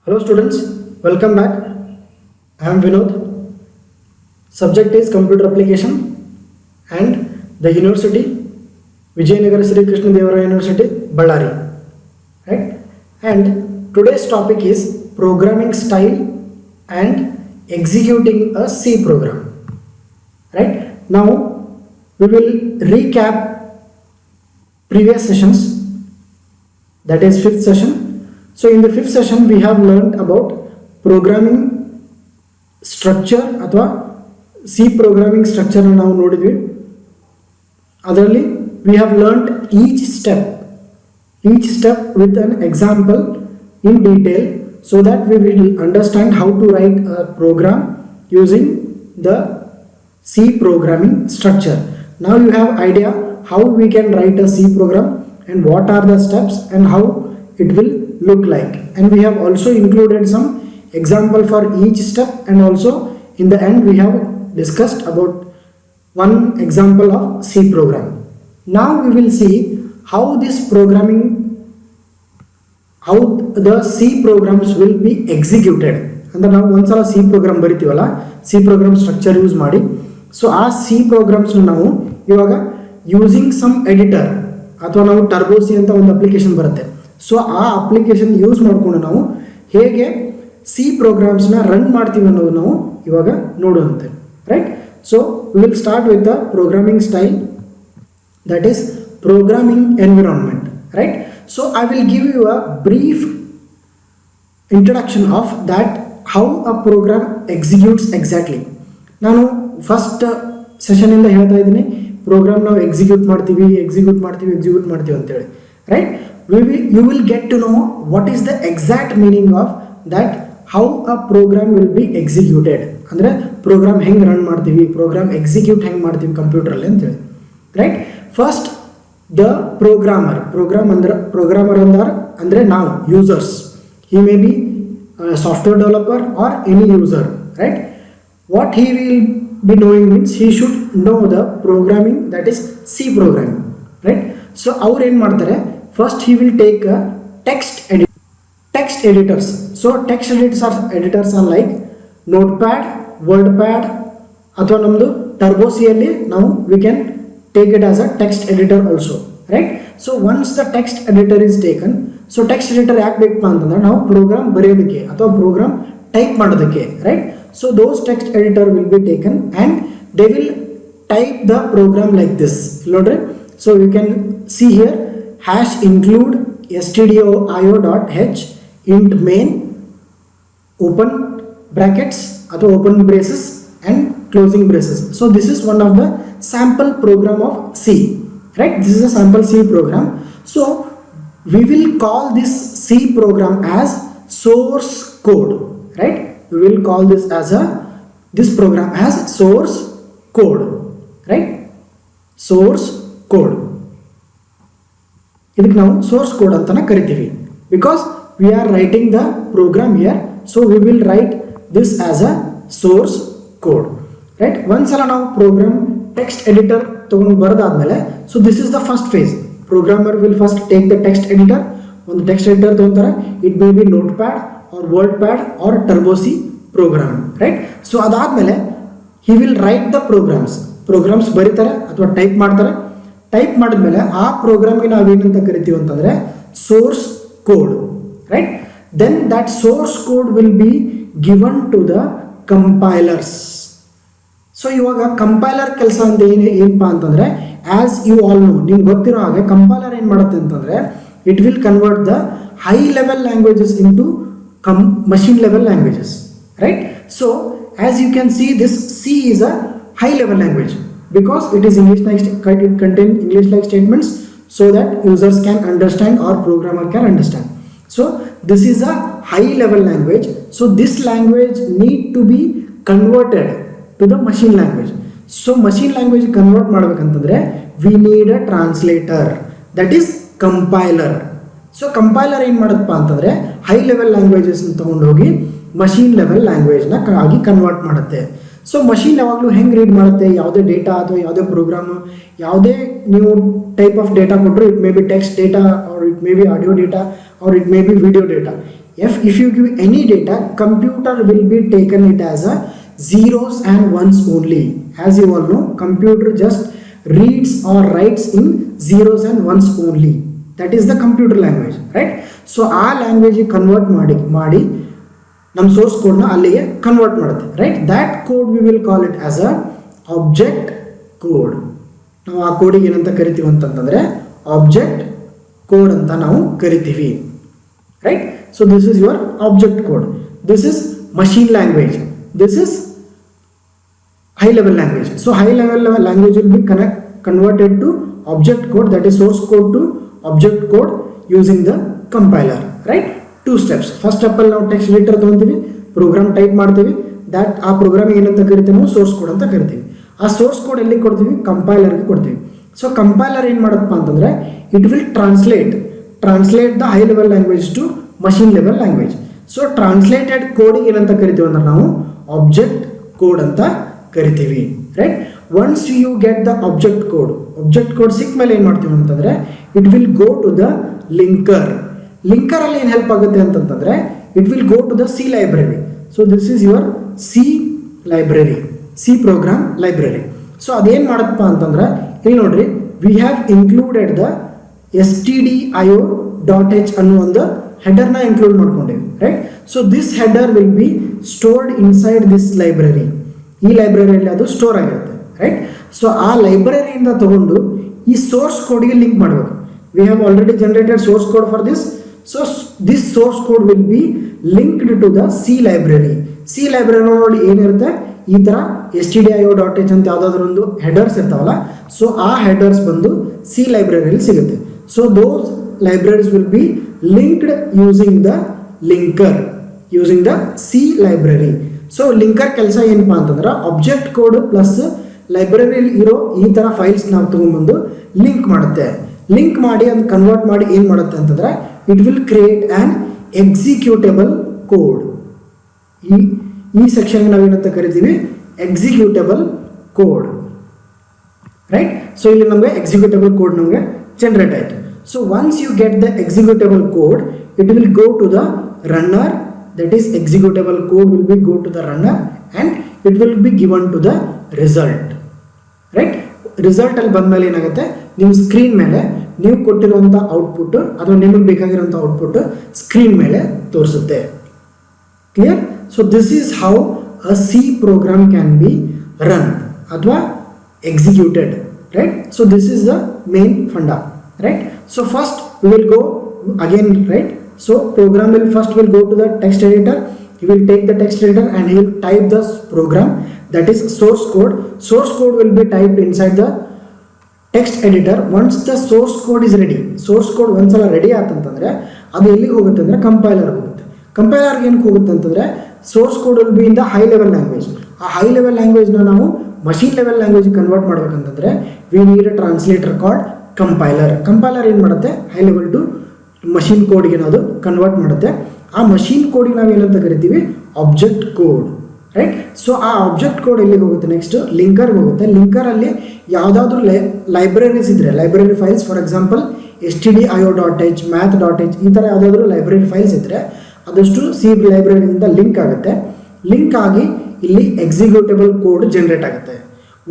Hello students, welcome back. I am Vinod. Subject is computer application and the university Vijayanagara Sri Krishna Devaraya University, Ballari. Right? And today's topic is programming style and executing a C program. Right? Now we will recap previous sessions, that is fifth session. So in the fifth session we have learned about programming structure ಅಥವಾ C programming structure ನಾವು ನೋಡಿದ್ವಿ. ಅದರಲ್ಲಿ we have learned each step with an example in detail so that we will understand how to write a program using the C programming structure. Now you have idea how we can write a C program and what are the steps and how it will look like, and we have also included some example for each step, and also in the end we have discussed about one example of C program. Now we will see how the C programs will be executed. ಅಂದ್ರೆ ನಾವು ಒಂದ್ಸಲ C program ಬರಿತೀವಲ್ಲ, C program structure use ಮಾಡಿ, so ಆ C programs ನಾವು ಇವಾಗ using some editor ಅಥವಾ ನಾವು ಟರ್ಬೋಸಿ ಅಂತ ಒಂದು ಅಪ್ಲಿಕೇಶನ್ ಬರುತ್ತೆ, ಸೊ ಆ ಅಪ್ಲಿಕೇಶನ್ ಯೂಸ್ ಮಾಡಿಕೊಂಡು ನಾವು ಹೇಗೆ ಸಿ ಪ್ರೋಗ್ರಾಮ್ಸ್ನ ರನ್ ಮಾಡ್ತೀವಿ ಅನ್ನೋದು ನಾವು ಇವಾಗ ನೋಡುವಂತೆ. Right? So we will start with the programming style, that is programming environment. Right? So I will give you a brief introduction of that how a program executes exactly. ನಾನು first ಸೆಷನಿಂದ ಹೇಳ್ತಾ ಇದ್ದೀನಿ, program ನಾವು execute ಮಾಡ್ತೀವಿ ಅಂತೇಳಿ. Right? You will get to know what is the exact meaning of that, how a program will be executed. ಅಂದರೆ program ಹೆಂಗೆ run ಮಾಡ್ತೀವಿ, ಪ್ರೋಗ್ರಾಮ್ ಎಕ್ಸಿಕ್ಯೂಟ್ ಹೆಂಗೆ ಮಾಡ್ತೀವಿ ಕಂಪ್ಯೂಟ್ರಲ್ಲಿ ಅಂತೇಳಿ. ರೈಟ್? ಫಸ್ಟ್ ದ ಪ್ರೋಗ್ರಾಮರ್ ಅಂದರೆ ನಾವು users, he may be a software developer or any user. Right? What he will be knowing means he should know the programming, that is C programming. Right? So ಅವ್ರು ಏನು ಮಾಡ್ತಾರೆ, first he will take a text editors. So text editors are like Notepad, WordPad, ಅಥವಾ ನಮ್ಮದು ಟರ್ಬೋಸಿಯಲ್ಲಿ ನಾವು we can take it as a text editor also. Right? So once the text editor is taken, so text editor ಯಾಕೆ ಬೇಕಪ್ಪ ಅಂತಂದ್ರೆ ನಾವು program ಬರೆಯೋದಕ್ಕೆ ಅಥವಾ program type ಮಾಡೋದಕ್ಕೆ. Right? So those text editor will be taken and they will type the program like this. ನೋಡ್ರಿ, so you can see here hash include stdio.h int main open brackets ಅಥವಾ open braces and closing braces. So this is one of the sample program of C. Right? This is a sample C program. So we will call this C program as source code. Right? We will call this program as source code. Right? Source code. ಇದಕ್ಕೆ ನಾವು source code ಅಂತಾನೆ ಕರಿತೀವಿ, because we are writing the program here, so we will write this as a source code. Right? ಒಂದ್ಸಲ ನಾವು program text editor ತಗೊಂಡು ಬರೋದಾದ್ಮೇಲೆ, so this is the first phase. Programmer will first take the text editor, ಒಂದು text editor ತಗೊಂತಾರೆ, it may be notepad or wordpad or turbo c program. Right? So ಅದಾದ್ಮೇಲೆ he will write the programs ಬರೀತಾರೆ ಅಥವಾ type ಮಾಡ್ತಾರೆ. Type ಮಾಡಿದ್ಮೇಲೆ ಆ ಪ್ರೋಗ್ರಾಮ್ಗೆ ನಾವೇನಂತ ಕರಿತೀವಿ ಅಂತಂದರೆ source code. Right? Then that source code will be given to the compilers. So ಇವಾಗ ಕಂಪೈಲರ್ ಕೆಲಸ ಅಂತ ಏನಪ್ಪ ಅಂತಂದರೆ, ಆ್ಯಸ್ ಯು ಆಲ್ ನೋ, ನಿಮ್ಗೆ ಗೊತ್ತಿರೋ ಹಾಗೆ ಕಂಪೈಲರ್ ಏನು ಮಾಡುತ್ತೆ ಅಂತಂದರೆ, it will convert the high level languages into machine level languages. Right? So as you can see, this C is a high level language because it is it contains English like statements so that users can understand or programmer can understand. So this is a high level language. So this language need to be converted to the machine language. So machine language convert ಮಾಡಬೇಕಂತಂದ್ರೆ we need a translator, that is compiler. So compiler ಏನು ಮಾಡುತ್ತಪ್ಪ ಅಂತಂದರೆ high level languages ತೊಗೊಂಡೋಗಿ machine level ಲ್ಯಾಂಗ್ವೇಜ್ನ ಆಗಿ convert ಮಾಡುತ್ತೆ. So machine ಯಾವಾಗಲೂ ಹೆಂಗೆ read ಮಾಡುತ್ತೆ, ಯಾವುದೇ ಡೇಟಾ ಅಥವಾ ಯಾವುದೇ ಪ್ರೋಗ್ರಾಮು, ಯಾವುದೇ ನೀವು ಟೈಪ್ ಆಫ್ ಡೇಟಾ ಕೊಟ್ಟರು, it may be text data or it may be audio data or it may be video data, if you give any data, computer will be taken it as a zeros and ones only. As you all know, computer just reads or writes in zeros and ones only. That is the computer language, right? So ಆ language convert ಮಾಡಿ ನಮ್ಮ source ಕೋಡ್ನ ಅಲ್ಲಿಗೆ convert ಮಾಡುತ್ತೆ, right? That code V will call it as a object code. ನಾವು ಆ ಕೋಡಿಗೆ ಏನಂತ ಕರಿತೀವಿ ಅಂತಂತಂದರೆ ಆಬ್ಜೆಕ್ಟ್ ಕೋಡ್ ಅಂತ ನಾವು ಕರಿತೀವಿ, right? So this is your object code. This is machine language. This is high level language. So high level language will be converted to object code, that is source code to object code using the compiler, right? Two steps. First step ಅಲ್ಲಿ ನಾವು text editor ತಗೊಂತೀವಿ, program type ಮಾಡ್ತೀವಿ, that ಆ program ಏನಂತ ಕರಿತೀವಿ ನಾವು source code ಅಂತ ಕರಿತೀವಿ. ಆ ಸೋರ್ಸ್ ಕೋಡ್ ಎಲ್ಲಿ ಕೊಡ್ತೀವಿ? ಕಂಪೈಲರ್ಗೆ ಕೊಡ್ತೀವಿ. ಸೊ ಕಂಪೈಲರ್ ಏನು ಮಾಡುತ್ತಪ್ಪ ಅಂತಂದರೆ it will translate the high level language to machine level language. So translated ಕೋಡಿಗೆ ಏನಂತ ಕರಿತೀವಿ ಅಂದ್ರೆ ನಾವು ಆಬ್ಜೆಕ್ಟ್ ಕೋಡ್ ಅಂತ ಕರಿತೀವಿ, right? Once you get the object code ಸಿಕ್ಕ ಮೇಲೆ ಏನು ಮಾಡ್ತೀವಿ ಅಂತಂದರೆ it will go to the ಲಿಂಕರಲ್ಲಿ ಏನು ಹೆಲ್ಪ್ ಆಗುತ್ತೆ ಅಂತಂತಂದರೆ it will go to the C library. So this is your C library, C program library. So ಅದೇನು ಮಾಡುತ್ತಪ್ಪ ಅಂತಂದ್ರೆ ಇಲ್ಲಿ ನೋಡ್ರಿ, we have included the stdio.h ಅನ್ನೋ ಒಂದು ಹೆಡರ್ನ ಇನ್ಕ್ಲೂಡ್ ಮಾಡ್ಕೊಂಡೇವಿ, right? So this header will be stored inside this library. ಈ ಲೈಬ್ರರಿಯಲ್ಲಿ ಅದು ಸ್ಟೋರ್ ಆಗಿರುತ್ತೆ, ರೈಟ್? ಸೊ ಆ ಲೈಬ್ರರಿಯಿಂದ ತಗೊಂಡು ಈ ಸೋರ್ಸ್ ಕೋಡ್ಗೆ ಲಿಂಕ್ ಮಾಡಬೇಕು. We have already generated source code for this. So this source code will be linked to the C library. C library ನೋಡಿ ಏನಿರುತ್ತೆ, ಈ ಥರ stdio.h ಅಂತ ಯಾವುದಾದ್ರೂ ಒಂದು ಹೆಡರ್ಸ್ ಇರ್ತಾವಲ್ಲ, ಸೊ ಆ ಹೆಡರ್ಸ್ ಬಂದು ಸಿ ಲೈಬ್ರರಿಯಲ್ಲಿ ಸಿಗುತ್ತೆ. So those libraries will be linked using the C library. So linker ಕೆಲಸ ಏನಪ್ಪಾ ಅಂತಂದ್ರೆ ಆಬ್ಜೆಕ್ಟ್ ಕೋಡ್ ಪ್ಲಸ್ ಲೈಬ್ರರಿಯಲ್ಲಿ ಇರೋ ಈ ಥರ ಫೈಲ್ಸ್ ನಾವು ತೊಗೊಂಡ್ಬಂದು ಲಿಂಕ್ ಮಾಡುತ್ತೆ. ಲಿಂಕ್ ಮಾಡಿ ಅದನ್ನು ಕನ್ವರ್ಟ್ ಮಾಡಿ ಏನು ಮಾಡುತ್ತೆ ಅಂತಂದರೆ it will create an executable code. ಈ ಸೆಕ್ಷನ್ಗೆ ನಾವೇನಂತ ಕರಿತೀವಿ? Executable code, right? ಸೊ ಇಲ್ಲಿ ನಮಗೆ ಎಕ್ಸಿಕ್ಯೂಟೇಬಲ್ ಕೋಡ್ ನಮಗೆ ಜನರೇಟ್ ಆಯಿತು. So once you get the executable code, it will go to the runner. That is executable code will be go to the runner and it will be given to the result, right? Result ಅಲ್ಲಿ ಬಂದ್ಮೇಲೆ ಏನಾಗುತ್ತೆ, ನಿಮ್ಮ screen ಮೇಲೆ ನೀವು ಕೊಟ್ಟಿರುವಂಥ output ಅಥವಾ ನಿಮಗೆ ಬೇಕಾಗಿರುವಂಥ ಔಟ್ಪುಟ್ ಸ್ಕ್ರೀನ್ ಮೇಲೆ ತೋರಿಸುತ್ತೆ. Clear? So this is how a C program can be run ಅಥವಾ executed, right? So this is the main funda, right? So first we will go again, right? So program will first go to the text editor. He will take the text editor and he will type the program, that is source code. Source code will be typed inside the text editor. Once the source code is ready, source code once ready ಆತಂತಂದ್ರೆ ಅದು ಎಲ್ಲಿಗೆ ಹೋಗುತ್ತೆ ಅಂದರೆ compiler ಹೋಗುತ್ತೆ. ಕಂಪೈಲರ್ಗೆ ಏನಕ್ಕೆ ಹೋಗುತ್ತೆ ಅಂತಂದರೆ source code will be in the high level language. ಆ high level ಲ್ಯಾಂಗ್ವೇಜ್ನ ನಾವು ಮಷೀನ್ ಲೆವೆಲ್ ಲ್ಯಾಂಗ್ವೇಜ್ ಕನ್ವರ್ಟ್ ಮಾಡ್ಬೇಕಂತಂದರೆ we need a translator called compiler. Compiler ಏನು ಮಾಡುತ್ತೆ, ಹೈ ಲೆವೆಲ್ ಟು ಮಷೀನ್ ಕೋಡ್ಗೆ ಅದು ಕನ್ವರ್ಟ್ ಮಾಡುತ್ತೆ. ಆ ಮಷೀನ್ ಕೋಡಿಗೆ ನಾವು ಏನಂತ ಕರಿತೀವಿ? Object code, right? ಸೊ ಆ ಆಬ್ಜೆಕ್ಟ್ ಕೋಡ್ ಎಲ್ಲಿಗೆ ಹೋಗುತ್ತೆ? ನೆಕ್ಸ್ಟ್ ಲಿಂಕರ್ಗೆ ಹೋಗುತ್ತೆ. ಲಿಂಕರಲ್ಲಿ ಯಾವುದಾದ್ರೂ ಲೈಬ್ರರೀಸ್ ಇದ್ದರೆ, library files, for example stdio.h, math.h ಈ ಥರ ಯಾವುದಾದ್ರೂ ಲೈಬ್ರರಿ ಫೈಲ್ಸ್ ಇದ್ದರೆ ಅದಷ್ಟು ಸಿ ಲೈಬ್ರರಿಯಿಂದ ಲಿಂಕ್ ಆಗುತ್ತೆ. ಲಿಂಕ್ ಆಗಿ ಇಲ್ಲಿ ಎಕ್ಸಿಕ್ಯೂಟೇಬಲ್ ಕೋಡ್ ಜನರೇಟ್ ಆಗುತ್ತೆ.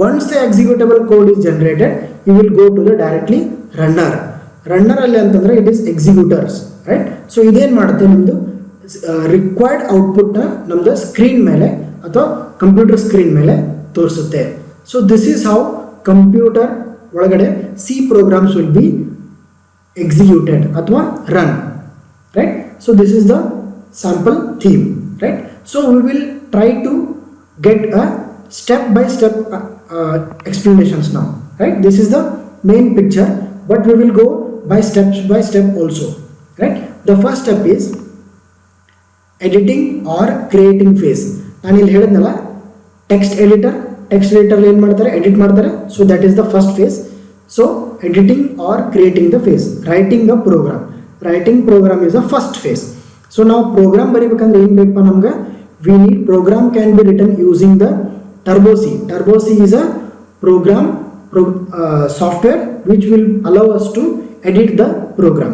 Once the executable code is generated, you will go to the directly ರನ್ನರಲ್ಲಿ ಅಂತಂದರೆ it is executors, right? So ಇದೇನು ಮಾಡುತ್ತೆ, ನಿಮ್ಮದು ರಿಕ್ವೈರ್ಡ್ ಔಟ್ಪುಟ್ನ ನಮ್ಮದು ಸ್ಕ್ರೀನ್ ಮೇಲೆ ಅಥವಾ ಕಂಪ್ಯೂಟರ್ ಸ್ಕ್ರೀನ್ ಮೇಲೆ ತೋರಿಸುತ್ತೆ. So this is how computer ಒಳಗಡೆ C programs will be executed ಅಥವಾ run, right? So this is the sample theme, right? So we will try to get a step by step explanations now, right? This is the main picture, but we will go by step also, right? The first step is editing or creating phase. ನಾನು ಇಲ್ಲಿ ಹೇಳಿದ್ನಲ್ಲ, text editor ಏನು ಮಾಡ್ತಾರೆ, edit ಮಾಡ್ತಾರೆ. So that is the first phase. So editing or creating the phase. Writing a program is a first phase. So ನಾವು program ಬರೀಬೇಕಂದ್ರೆ ಏನು ಬೇಕಪ್ಪ ನಮ್ಗೆ? We need program can be written using the Turbo C is a software which will allow us to edit the program.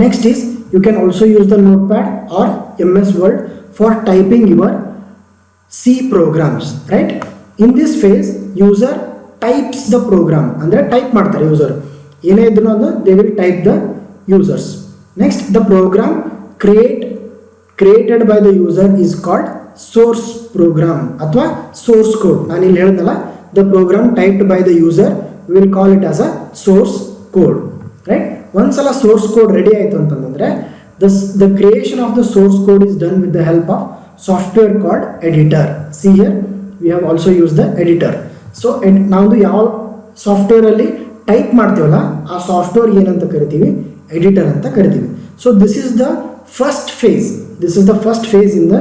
Next is You can also use the Notepad or MS Word for typing your C programs, right? In this phase, user types the program. Andre type ಮಾಡ್ತಾರೆ user. ಏನೇ ಇದ್ರೂ ಅದನ್ನ they will type the users. Next, the program created by the user is called source program ಅಥವಾ source code. ನಾನು ಇಲ್ಲಿ ಹೇಳಿದ್ನಲ್ಲ, the program typed by the user, we will call it as a source code, right? ಒಂದ್ಸಲ source code ready ಆಯಿತು ಅಂತಂದ್ರೆ the creation of the source code is done with the help of software called editor. See here, we have also used the editor. So ನಾವು ಯಾವ software ಅಲ್ಲಿ type ಮಾಡ್ತೀವಲ್ಲ ಆ software ಏನಂತ ಕರಿತೀವಿ, ಎಡಿಟರ್ ಅಂತ ಕರಿತೀವಿ. So this is the first phase in the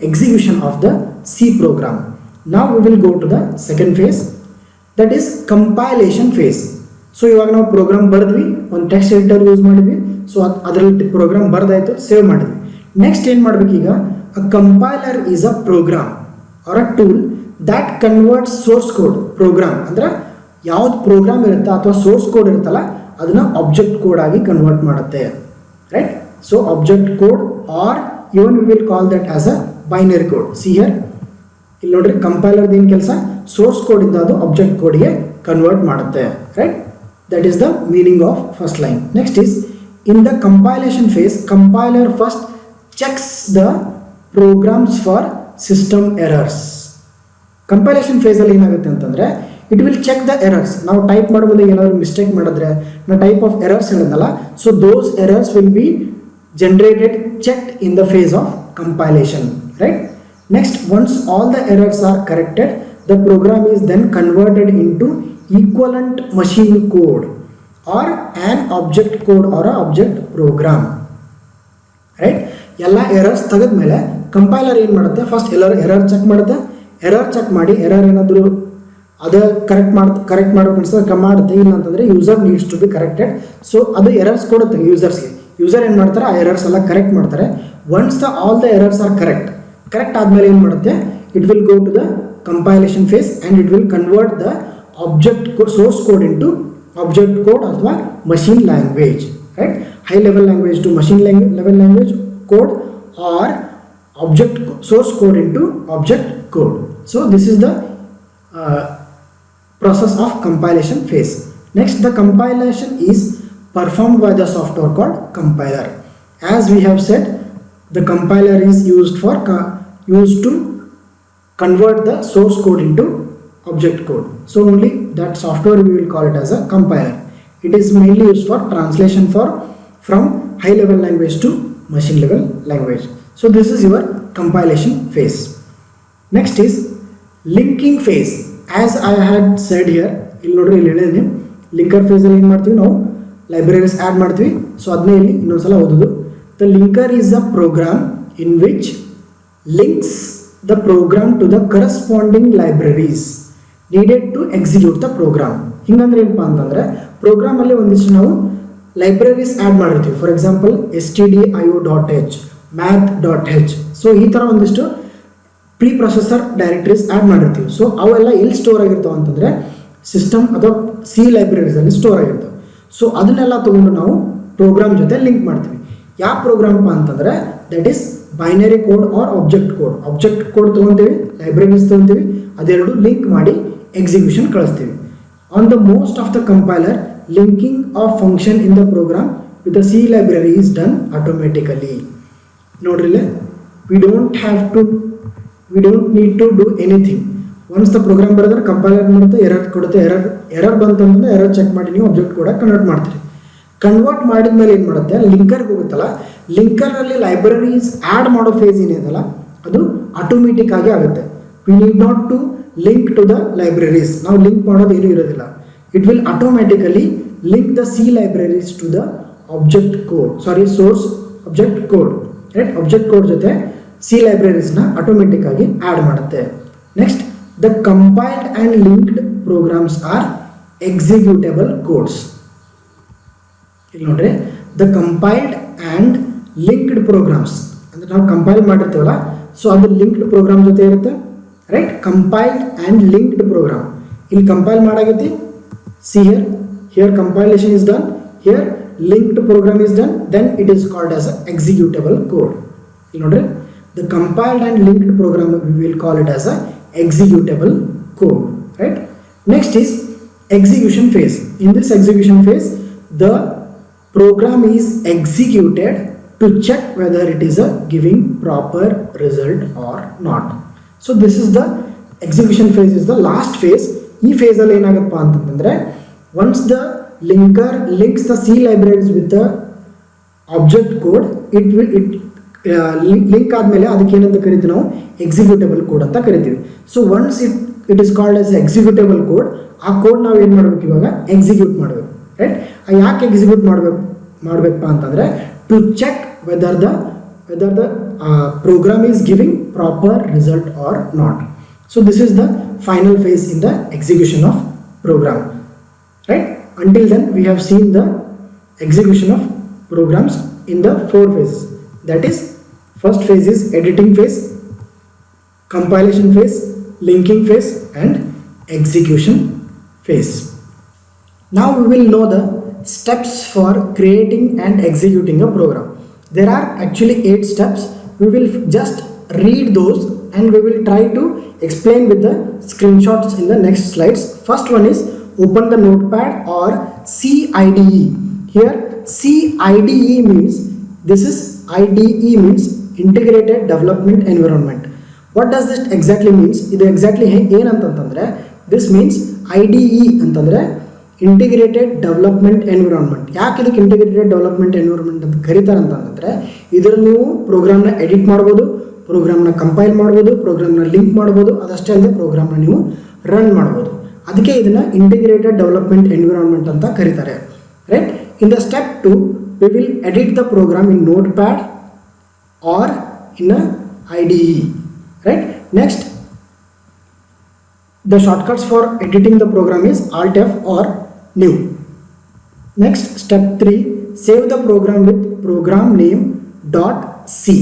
execution of the C program. Now we will go to the second phase, that is compilation phase. So ಇವಾಗ ನಾವು ಪ್ರೋಗ್ರಾಮ್ ಬರೆದ್ವಿ, ಒಂದು ಟೆಕ್ಸ್ಟ್ ಎಡಿಟರ್ ಯೂಸ್ ಮಾಡಿದ್ವಿ, so ಅದರಲ್ಲಿ program ಬರೆದಾಯ್ತು, save ಮಾಡಿದ್ವಿ. Next ಏನು ಮಾಡ್ಬೇಕು ಈಗ, a compiler is a program or a tool that converts source code. Program ಅಂದ್ರೆ ಯಾವ್ದು ಪ್ರೋಗ್ರಾಮ್ ಇರುತ್ತೆ ಅಥವಾ ಸೋರ್ಸ್ ಕೋಡ್ ಇರುತ್ತಲ್ಲ ಅದನ್ನ ಆಬ್ಜೆಕ್ಟ್ ಕೋಡ್ ಆಗಿ ಕನ್ವರ್ಟ್ ಮಾಡುತ್ತೆ, right? So object code or even we will call that as a binary code. See here, ಇಲ್ಲಿ ನೋಡ್ರಿ, ಕಂಪೈಲರ್ದು ಏನು ಕೆಲಸ, ಸೋರ್ಸ್ ಕೋಡ್ ಇಂದ ಅದು ಆಬ್ಜೆಕ್ಟ್ ಕೋಡ್ಗೆ ಕನ್ವರ್ಟ್ ಮಾಡುತ್ತೆ, right? That is the meaning of first line. Next is, in the compilation phase, compiler first checks the programs for system errors. Compilation phase ಅಲ್ಲಿ ಏನಾಗುತ್ತೆ ಅಂತಂದ್ರೆ, it will check the errors. ನಾವು type ಮಾಡೋ ಮುಂದೆ ಏನಾದರೂ mistake ಮಾಡಿದ್ರೆ ನಾ type of errors ಹೇಳಿದ್ನಲ್ಲ, so those errors will be generated, checked in the phase of compilation, right? Next, once all the errors are corrected, the program is then converted into equivalent machine code or an object code or a object program, right? ಎಲ್ಲ errors ತೆಗೆದ್ಮೇಲೆ compiler ಏನು ಮಾಡುತ್ತೆ, first error check ಮಾಡುತ್ತೆ. Error check ಮಾಡಿ error ಏನಾದರೂ ಅದು correct ಮಾಡ್ಬೇಕು ಅನ್ಸುತ್ತೆ ಮಾಡುತ್ತೆ, ಇಲ್ಲ ಅಂತಂದರೆ user needs to be corrected. So ಅದು ಎರರ್ಸ್ ಕೊಡುತ್ತೆ ಯೂಸರ್ಸ್ಗೆ. ಯೂಸರ್ ಏನು ಮಾಡ್ತಾರೆ, ಆ ಎರರ್ಸ್ ಎಲ್ಲ ಕರೆಕ್ಟ್ ಮಾಡ್ತಾರೆ. Once all the errors are correct ಆದಮೇಲೆ ಏನು ಮಾಡುತ್ತೆ, it will go to the compilation phase and it will convert the object code, source code into object code ಅಥವಾ machine language, right? High level language to machine level language code or object source code into object code. So this is the process of compilation phase. Next, the compilation is performed by the software called compiler. As we have said, the compiler is used to convert the source code into object code. So only that software we will call it as a compiler. It is mainly used for translation from high level language to machine level language. So this is your compilation phase. Next is linking phase. As I had said here, ಇಲ್ಲಿ ನೋಡ್ರಿ, ಇಲ್ಲಿ ಹೇಳಿದ್ದೀನಿ, linker face ಅಲ್ಲಿ ಏನು ಮಾಡ್ತೀವಿ ನಾವು, libraries add ಮಾಡ್ತೀವಿ. So ಅದನ್ನೇ ಇಲ್ಲಿ ಇನ್ನೊಂದ್ಸಲ ಓದೋದು. The linker is a program in which links the program to the corresponding libraries needed to execute the program. ಹಿಂಗಂದ್ರೆ ಏನಪ್ಪ ಅಂತಂದರೆ, ಪ್ರೋಗ್ರಾಮಲ್ಲಿ ಒಂದಿಷ್ಟು ನಾವು ಲೈಬ್ರರೀಸ್ ಆ್ಯಡ್ ಮಾಡಿರ್ತೀವಿ. For example stdio.h, math.h. So ಈ ಥರ ಒಂದಿಷ್ಟು ಪ್ರೀ ಪ್ರೊಸೆಸರ್ ಡೈರೆಕ್ಟರೀಸ್ ಆ್ಯಡ್ ಮಾಡಿರ್ತೀವಿ. ಸೊ ಅವೆಲ್ಲ ಎಲ್ಲಿ ಸ್ಟೋರ್ ಆಗಿರ್ತಾವೆ ಅಂತಂದರೆ ಸಿಸ್ಟಮ್ ಅಥವಾ ಸಿ ಲೈಬ್ರರೀಸಲ್ಲಿ ಸ್ಟೋರ್ ಆಗಿರ್ತವೆ. ಸೊ ಅದನ್ನೆಲ್ಲ ತೊಗೊಂಡು ನಾವು ಪ್ರೋಗ್ರಾಮ್ ಜೊತೆ ಲಿಂಕ್ ಮಾಡ್ತೀವಿ. ಯಾವ ಪ್ರೋಗ್ರಾಮಪ್ಪ ಅಂತಂದರೆ, that is binary code or object code ತೊಗೊತೀವಿ, ಲೈಬ್ರರೀಸ್ ತೊಗೊತೀವಿ, ಅದೆರಡು ಲಿಂಕ್ ಮಾಡಿ ಎಕ್ಸಿಕ್ಯೂಷನ್ ಕಳಿಸ್ತೀವಿ. On the most of the compiler, linking of function in the program with the C library is done automatically. ನೋಡ್ರಿಲ್ಲ, we don't need to do anything. Once the program ಬರೆದ್ರೆ compiler ಮಾಡುತ್ತೆ, error ಕೊಡುತ್ತೆ. Error ಬಂತಂದ್ರೆ error check ಮಾಡಿ ನೀವು object code convert ಮಾಡ್ತೀರಿ. Convert ಮಾಡಿದ ಮೇಲೆ ಏನು ಮಾಡುತ್ತೆ, ಲಿಂಕರ್ಗೆ ಹೋಗುತ್ತಲ್ಲ, ಲಿಂಕರಲ್ಲಿ ಲೈಬ್ರರೀಸ್ ಆ್ಯಡ್ ಮಾಡೋ ಫೇಸ್ ಏನಿದೆಯಲ್ಲ ಅದು ಆಟೋಮೆಟಿಕ್ ಆಗಿ ಆಗುತ್ತೆ. We need not to link to the libraries. ನಾವು ಲಿಂಕ್ ಮಾಡೋದು ಏನೂ ಇರೋದಿಲ್ಲ. It will automatically link the C libraries to the source object code, right? Object code ಜೊತೆ ಸಿ ಲೈಬ್ರರೀಸ್ನ ಆಟೋಮೆಟಿಕ್ ಆಗಿ ಆ್ಯಡ್ ಮಾಡುತ್ತೆ. Next, the compiled and linked programs are executable codes. ಇಲ್ಲಿ ನೋಡ್ರಿ, the compiled and linked programs ಅಂದರೆ ನಾವು compile ಮಾಡಿರ್ತೀವಲ್ಲ, so ಅದು ಲಿಂಕ್ಡ್ ಪ್ರೋಗ್ರಾಮ್ ಜೊತೆ ಇರುತ್ತೆ, right? Compiled and linked program. ಇಲ್ಲಿ ಕಂಪೈಲ್ ಮಾಡಾಗೈತಿ, see here compilation is done, here linked program is done, then it is called as a executable code. You know, the compiled and linked program, we will call it as a executable code, right? Next is execution phase. In this execution phase, the program is executed to check whether it is giving proper result or not. So this is the execution phase, is the last phase. ಈ phase ಅಲ್ಲಿ ಏನಾಗಪ್ಪ ಅಂತಂದ್ರೆ, once the linker links the C libraries with the object code, link ಆದಮೇಲೆ ಅದಕ್ಕೆ ಏನಂತ ಕರಿತೀವಿ ನಾವು, executable code ಅಂತ ಕರಿತೀವಿ. So once it is called as executable code, ಆ ಕೋಡ್ ನಾವು ಏನು ಮಾಡಬೇಕು, ಇವಾಗ ಎಕ್ಸಿಕ್ಯೂಟ್ ಮಾಡಬೇಕು, ರೈಟ್? ಯಾಕೆ ಎಕ್ಸಿಕ್ಯೂಟ್ ಮಾಡಬೇಕಪ್ಪ ಅಂತಂದರೆ, to check whether the program is giving proper result or not. So this is the final phase in the execution of program, right? Until then we have seen the execution of programs in the 4 phases. That is, first phase is editing phase, compilation phase, linking phase and execution phase. Now we will know the steps for creating and executing a program. There are actually 8 steps. We will just read those and we will try to explain with the screenshots in the next slides. First one is open the notepad or CIDE. Here CIDE means, this is IDE means integrated development environment. What does this exactly means? Idu exactly ಏನಂತಂದ್ರೆ, this means IDE ಅಂತಂದ್ರೆ integrated development environment. ಯಾಕೆ ಇದಕ್ಕೆ integrated development environment ಅಂತ ಕರೀತಾರೆ ಅಂತಂದರೆ, ಇದರಲ್ಲಿ ನೀವು ಪ್ರೋಗ್ರಾಮ್ನ edit ಮಾಡ್ಬೋದು, ಪ್ರೋಗ್ರಾಮ್ನ ಕಂಪೈಲ್ ಮಾಡ್ಬೋದು, ಪ್ರೋಗ್ರಾಮ್ನ ಲಿಂಕ್ ಮಾಡ್ಬೋದು, ಅದಷ್ಟೇ ಅಲ್ಲದೆ ಪ್ರೋಗ್ರಾಮ್ನ ನೀವು ರನ್ ಮಾಡ್ಬೋದು. ಅದಕ್ಕೆ ಇದನ್ನು ಇಂಟಿಗ್ರೇಟೆಡ್ ಡೆವಲಪ್ಮೆಂಟ್ ಎನ್ವಿರಾನ್ಮೆಂಟ್ ಅಂತ ಕರೀತಾರೆ, right? In the step 2 we will edit the program in notepad or in a IDE, right? Next, the shortcuts for editing the program is Alt F or new. Next, step 3, save the program with program name .c.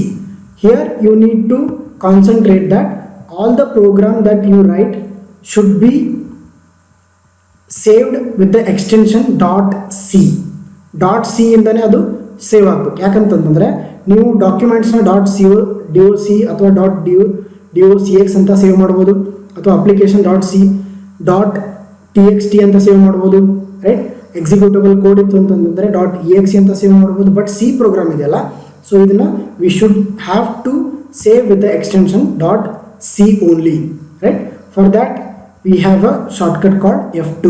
Here you need to concentrate that all the program that you write should be saved with the extension .c. .c ಇಂದನೇ ಅದು save ಆಗಬೇಕು. ಯಾಕಂತಂದರೆ ನೀವು ಡಾಕ್ಯುಮೆಂಟ್ಸ್ನ .doc ಅಥವಾ .docx ಅಂತ save ಮಾಡ್ಬೋದು, ಅಥವಾ application .c.txt ಅಂತ save ಮಾಡ್ಬೋದು, ರೈಟ್? ಎಕ್ಸಿಕ್ಯೂಟಬಲ್ ಕೋಡ್ ಇತ್ತು ಅಂತಂದರೆ .exe ಅಂತ ಸೇವ್ ಮಾಡ್ಬೋದು. ಬಟ್ ಸಿ ಪ್ರೋಗ್ರಾಮ್ ಇದೆಯಲ್ಲ, ಸೊ ಇದನ್ನು we should have to save with the extension .c only, right? For that we have a shortcut called F2.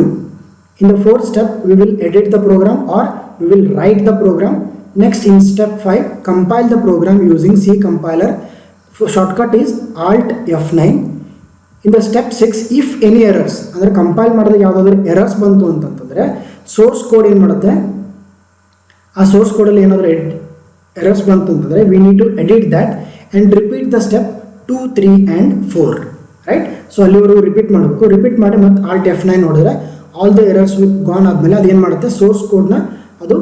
In the 4th step, we will edit the program or we will write the program. Next, in step 5, compile the program using C compiler. Shortcut is Alt F9. In the step 6, if any errors, ಅಂದರೆ compile ಮಾಡಿದಾಗ ಯಾವುದಾದ್ರೂ errors ಬಂತು ಅಂತಂತಂದರೆ source code ಏನು ಮಾಡುತ್ತೆ, ಆ source ಕೋಡಲ್ಲಿ ಏನಾದರೂ errors ಬಂತು ಅಂತಂದರೆ we need to edit that and repeat the step 2, 3 and 4, right? So ಅಲ್ಲಿವರೆಗೂ ರಿಪೀಟ್ ಮಾಡಬೇಕು. ರಿಪೀಟ್ ಮಾಡಿ ಮತ್ತು Alt F9 ನೋಡಿದ್ರೆ ಆಲ್ ದ ಎರರ್ಸ್ ಗಾನ್ ಆದಮೇಲೆ ಅದೇನು ಮಾಡುತ್ತೆ, ಸೋರ್ಸ್ ಕೋಡ್ನ ಅದು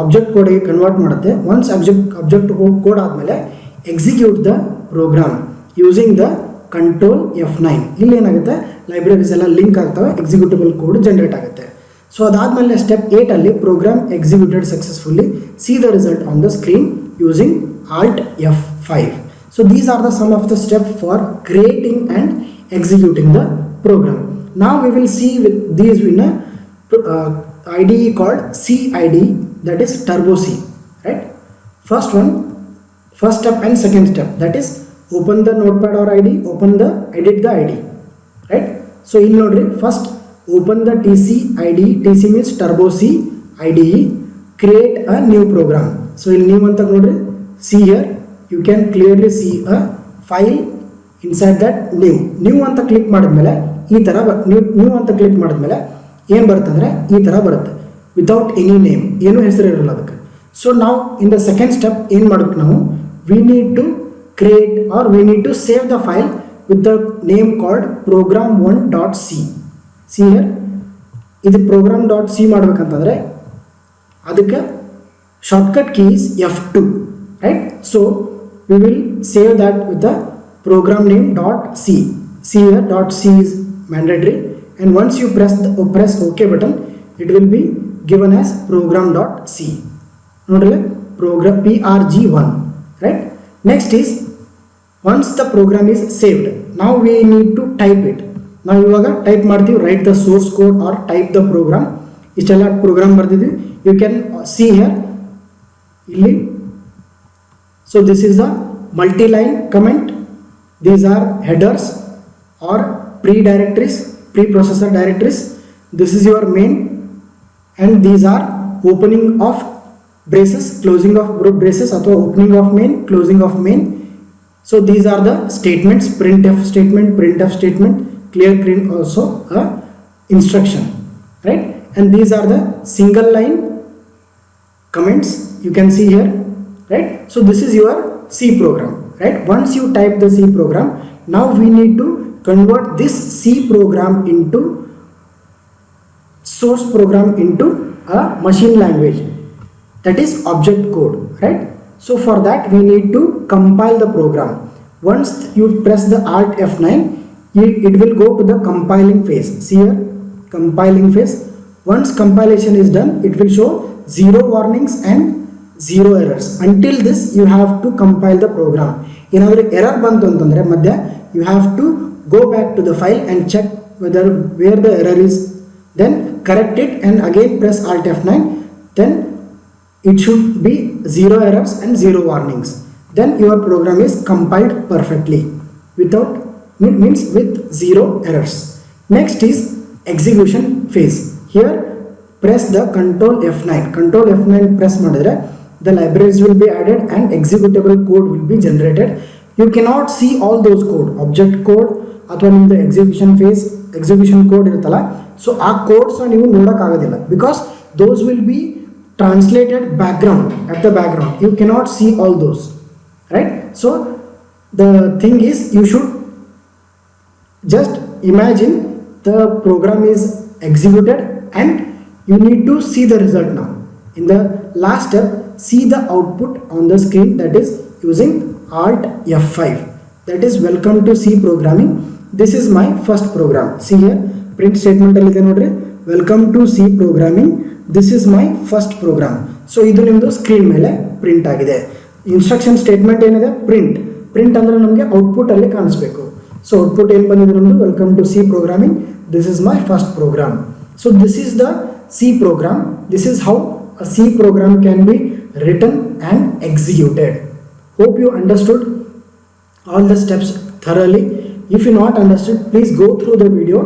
ಆಬ್ಜೆಕ್ಟ್ ಕೋಡ್ಗೆ ಕನ್ವರ್ಟ್ ಮಾಡುತ್ತೆ. ಒನ್ಸ್ ಆಬ್ಜೆಕ್ಟ್ ಕೋಡ್ ಆದಮೇಲೆ execute the program using the control F9. ಇಲ್ಲಿ ಏನಾಗುತ್ತೆ, ಲೈಬ್ರರೀಸ್ ಎಲ್ಲ ಲಿಂಕ್ ಆಗ್ತವೆ, ಎಕ್ಸಿಕ್ಯೂಟಬಲ್ ಕೋಡ್ ಜನರೇಟ್ ಆಗುತ್ತೆ. ಸೊ ಅದಾದಮೇಲೆ ಸ್ಟೆಪ್ 8 ಅಲ್ಲಿ program executed successfully, see the result on the screen using Alt F5. So these are the sum of the step for creating and executing the program. Now we will see with these in a IDE called CIDE, that is Turbo C, right? First step and second step, that is open the notepad or IDE, edit the IDE, right? So in nodri, first open the TC IDE. TC means Turbo C IDE. Create a new program. So in new anta nodri, see here you can clearly see a file. Inside that new ಅಂತ click ಮಾಡಿದ್ಮೇಲೆ ಈ ಥರ new ಅಂತ click ಮಾಡಿದ್ಮೇಲೆ ಏನು ಬರುತ್ತೆ ಅಂದರೆ ಈ ಥರ ಬರುತ್ತೆ, ವಿತೌಟ್ ಎನಿ ನೇಮ್, ಏನೂ ಹೆಸರು ಇರಲ್ಲ ಅದಕ್ಕೆ. ಸೊ ನಾವು ಇನ್ ದ ಸೆಕೆಂಡ್ ಸ್ಟೆಪ್ ಏನು ಮಾಡಬೇಕು, ನಾವು we need to create or we need to save the file with the name called program1.c. See here, ಇದು program.c ಮಾಡಬೇಕಂತಂದರೆ ಅದಕ್ಕೆ shortcut key is F2, right? So we will save that with the program name .c. See here, .c is mandatory, and once you press OK button, it will be given as program.c. Notice program prg1, right? Next is once the program is saved, now we need to type it. ನಾವು ಇವಾಗ type ಮಾಡ್ತೀವಿ, write the source code or type the program. ಇಷ್ಟೆಲ್ಲ program ಬರ್ದಿದ್ವಿ. You can see here ಇಲ್ಲಿ. So this is the multiline comment. These are headers or pre directories, pre processor directories. This is your main and these are opening of braces, closing of braces ಅಥವಾ opening of main, closing of main. So these are the statements, printf statement, clear print also a instruction, right? And these are the single line comments you can see here, right? So this is your C program, right? Once you type the C program, now we need to convert this C program into source program into a machine language, that is object code, right? So for that we need to compile the program. Once you press the alt F9, it will go to the compiling phase. See here, compiling phase. Once compilation is done, it will show 0 warnings and 0 errors. Until this you have to compile the program. Another error bantu antandre madhya you have to go back to the file and check where the error is, then correct it and again press alt F9. Then it should be 0 errors and 0 warnings. Then your program is compiled perfectly without means with 0 errors. Next is execution phase. Here press the control F9 press madidre the libraries will be added and executable code will be generated. You cannot see all those code, object code ಅಥವಾ ನಿಮ್ಮದು execution code ಇರುತ್ತಲ್ಲ, so ಆ ಕೋಡ್ಸ್ನ ನೀವು ನೋಡೋಕ್ಕಾಗೋದಿಲ್ಲ, because those will be translated at the background. You cannot see all those, right? So the thing is, you should just imagine the program is executed and you need to see the result now. In the last step, see the output on the screen, that is using alt F5. That is welcome to C programming. This is my first program. See here, print statement alli ide nodri, welcome to C programming. This is my first program. So idu nimdu screen mele print agide. Instruction statement enide print andre namage output alli ಕಾಣಿಸಬೇಕು. So output ಏನು ಬಂದಿದೆ ನಮ್ಮದು, welcome to C programming. This is my first program. So this is the C program. This is how a C program can be written and executed. Hope you understood all the steps thoroughly. If you not understood, please go through the video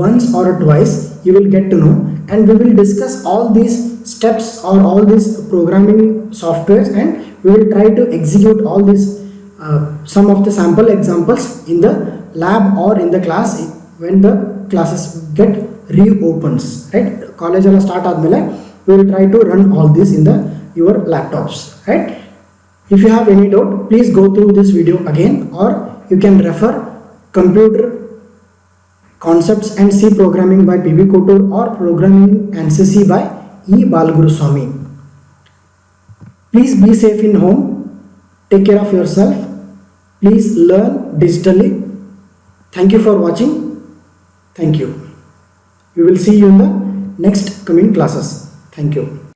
once or twice. You will get to know, and we will discuss all these steps or all these programming softwares, and we will try to execute all these some of the sample examples in the lab or in the class when the classes get reopens, right? College alla start admele we will try to run all this in your laptops, right? If you have any doubt, please go through this video again, or you can refer Computer Concepts and C Programming by P.B. Kotur or Programming and CC by E. Balaguruswamy. Please be safe in home. Take care of yourself. Please learn digitally. Thank you for watching. Thank you. We will see you in the next coming classes. Thank you.